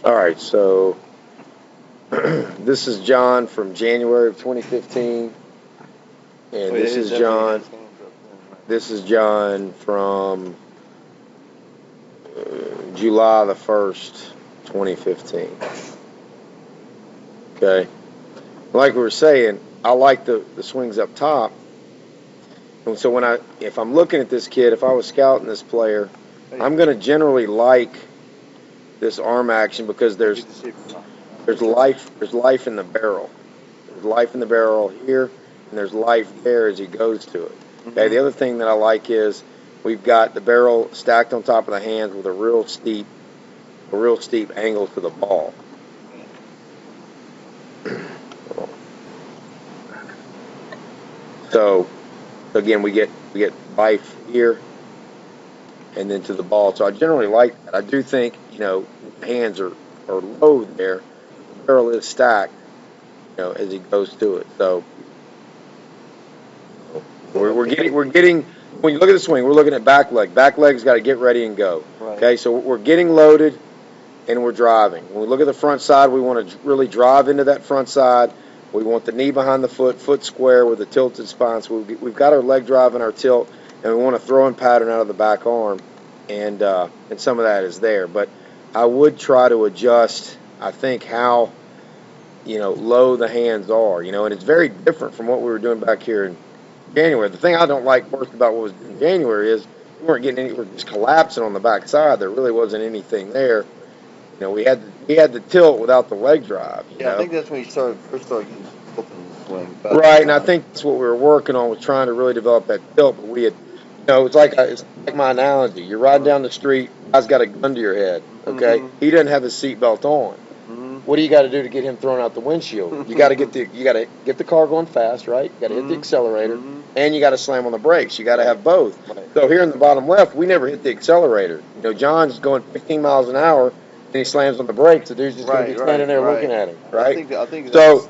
All right, so this is John from January of 2015, and this is John. This is John from July the 1st, 2015. Okay, like we were saying, I like the swings up top, and so if I'm looking at this kid, if I was scouting this player, I'm going to generally like this arm action because there's life in the barrel. There's life in the barrel here, and there's life there as he goes to it. Okay. The other thing that I like is we've got the barrel stacked on top of the hands with a real steep angle to the ball. So again, we get life here and then to the ball. So I generally like that. I do think, hands are low there. The barrel is stacked, as he goes to it. So we're getting when you look at the swing, we're looking at back leg. Back leg's got to get ready and go. Right. Okay, so we're getting loaded and we're driving. When we look at the front side, we want to really drive into that front side. We want the knee behind the foot square with a tilted spine. So we've got our leg drive and our tilt, and we want to throw in pattern out of the back arm, and some of that is there. But I would try to adjust, I think, how low the hands are, and it's very different from what we were doing back here in January. The thing I don't like worst about what was in January is we weren't getting we're just collapsing on the back side. There really wasn't anything there. We had the tilt without the leg drive. I think that's when you first started getting tilt in the swing. Right, and I think that's what we were working on, was trying to really develop that tilt. But we had, it's like my analogy. You're riding down the street, guy's got a gun to your head. Okay, He doesn't have his seatbelt on. What do you got to do to get him thrown out the windshield? You got to get the car going fast, right? You got to hit the accelerator, and you got to slam on the brakes. You got to have both. Right. So here in the bottom left, we never hit the accelerator. John's going 15 miles an hour, and he slams on the brakes. The dude's just going to be standing there looking at him, right? I think so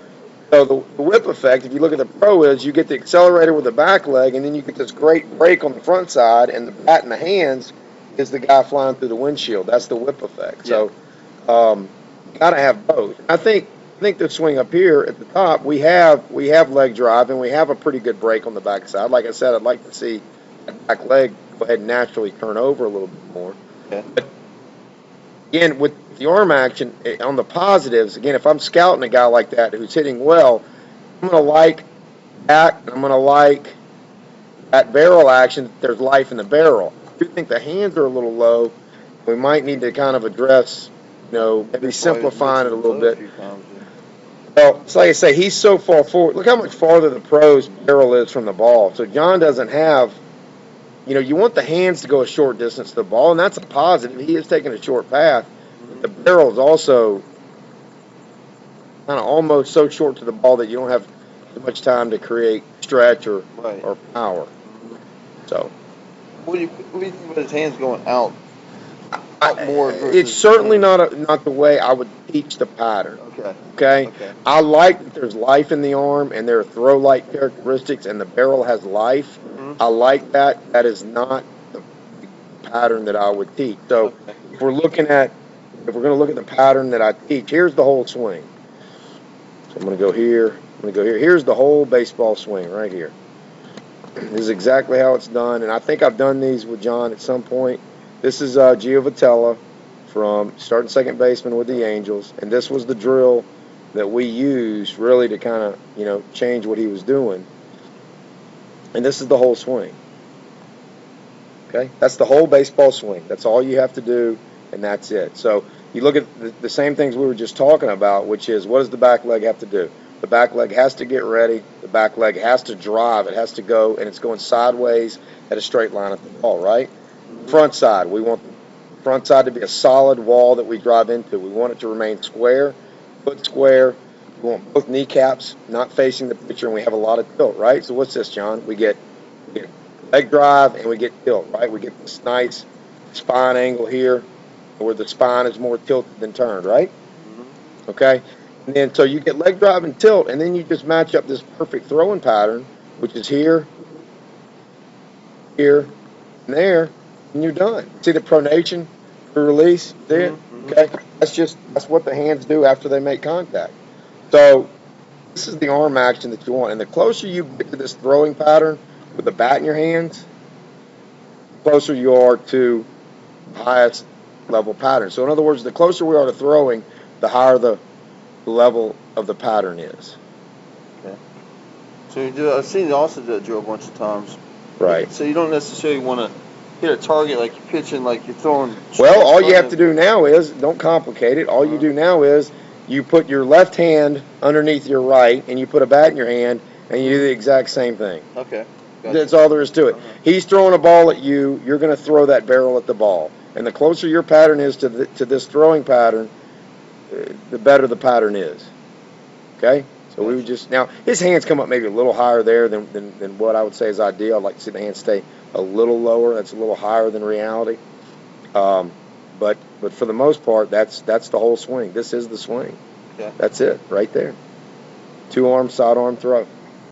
the whip effect, if you look at the pro, is you get the accelerator with the back leg, and then you get this great brake on the front side, and the bat in the hands is the guy flying through the windshield. That's the whip effect. Yeah. So got to have both. I think the swing up here at the top, we have leg drive, and we have a pretty good break on the back side. Like I said, I'd like to see that back leg go ahead and naturally turn over a little bit more. Yeah. But again, with the arm action, on the positives, again, if I'm scouting a guy like that who's hitting well, I'm going to like that. I'm going to like that barrel action. There's life in the barrel. I do think the hands are a little low. We might need to kind of address, maybe simplifying it a little bit. Well, it's like I say, he's so far forward. Look how much farther the pro's barrel is from the ball. So John doesn't have, you want the hands to go a short distance to the ball, and that's a positive. He is taking a short path. But the barrel is also kind of almost so short to the ball that you don't have too much time to create stretch or power. So, what do you think about his hands going out? It's certainly not the way I would teach the pattern. Okay. I like that there's life in the arm and there are throw-like characteristics and the barrel has life. I like that. That is not the pattern that I would teach. So if we're going to look at the pattern that I teach, here's the whole swing. So I'm going to go here. Here's the whole baseball swing right here. This is exactly how it's done, and I think I've done these with John at some point. This is Gio Vitella from starting second baseman with the Angels, and this was the drill that we used really to kind of, change what he was doing. And this is the whole swing. Okay? That's the whole baseball swing. That's all you have to do, and that's it. So you look at the same things we were just talking about, which is what does the back leg have to do? The back leg has to get ready. The back leg has to drive. It has to go, and it's going sideways at a straight line at the ball, right? Front side, we want the front side to be a solid wall that we drive into. We want it to remain square, foot square. We want both kneecaps not facing the pitcher, and we have a lot of tilt, right? So what's this, John? We get leg drive and we get tilt, right? We get this nice spine angle here where the spine is more tilted than turned, right? Okay? And then so you get leg drive and tilt, and then you just match up this perfect throwing pattern, which is here, here, and there, and you're done. See the pronation, the release? See it? Okay? That's what the hands do after they make contact. So this is the arm action that you want. And the closer you get to this throwing pattern with the bat in your hands, the closer you are to the highest level pattern. So in other words, the closer we are to throwing, the higher the level of the pattern is. Okay. So I've seen you also do that drill a bunch of times. Right. So you don't necessarily want to hit a target like you're pitching, like you're throwing. Well, all you have to do now is, don't complicate it, all you do now is you put your left hand underneath your right, and you put a bat in your hand, and you do the exact same thing. Okay. Gotcha. That's all there is to it. He's throwing a ball at you, you're going to throw that barrel at the ball. And the closer your pattern is to this throwing pattern, the better the pattern is. Okay? So we would just, now, his hands come up maybe a little higher there than what I would say is ideal. I'd like to see the hands stay a little lower. That's a little higher than reality. But for the most part, that's the whole swing. This is the swing. Okay. That's it, right there. 2 arm, side arm throw.